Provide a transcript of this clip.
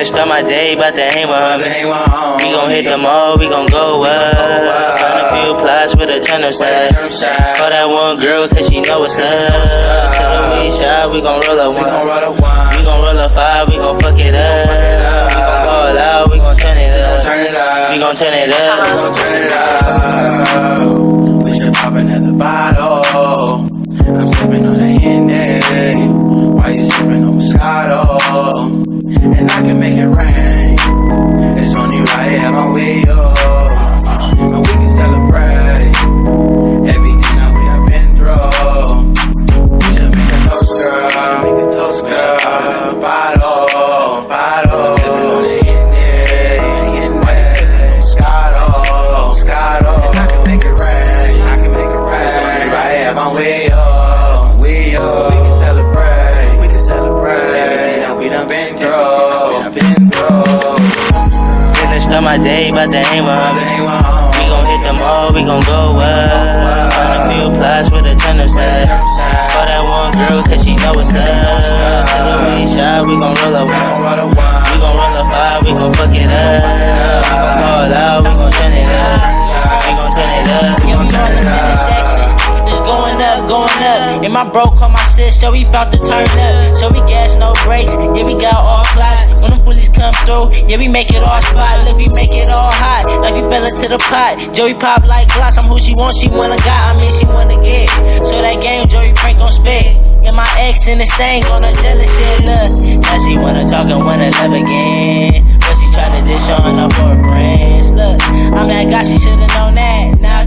Finna start my day, bout to hang with her. We gon' hit the mall, we gon' go up. Run a few plots with a ton of side. Call that one girl, cause she know what's up. Tell her we shy, we gon' roll a one. We gon' roll a five, we gon' fuck it up. We gon' ball out, we gon' turn it up. We gon' turn it up. We should pop another bottle. I'm sipping on the Henny. Why you sipping on Moscato? And I can make it rain. It's only right here, my way up. And we can celebrate everything that we have been through. We should make a toast, girl. Make a toast, girl. Another bottle. Sipping on the Henny. Why you sipping on Moscato? And I can make it rain. It's only right here, my way up. We can celebrate everything that we done been through. Finna start my day, bout to hang with her. We gon' hit the mall, we gon' go up. Run a few plots with a ton of side. Call that one girl, cause she know what's up. Tell her we shy, we gon' roll a one. We gon' roll a five, we gon' fuck it up. We gon' ball out, we gon' turn it up. We gon' turn it up. Going up. And my bro called my sis, so we found to turn up. So we gas, no brakes, yeah, we got all plots. When them bullies come through, yeah, we make it all spot. Look, we make it all hot, like we fell into the pot. Joey pop like glass, I'm who she wants, she wanna got, she wanna get. So that game, Joey Frank gon' spit. And my ex in the stain on her jealous shit, look. Now she wanna talk and wanna love again. But she try to dish on her for her friends, look. I mean, I got, she should've known that. Now I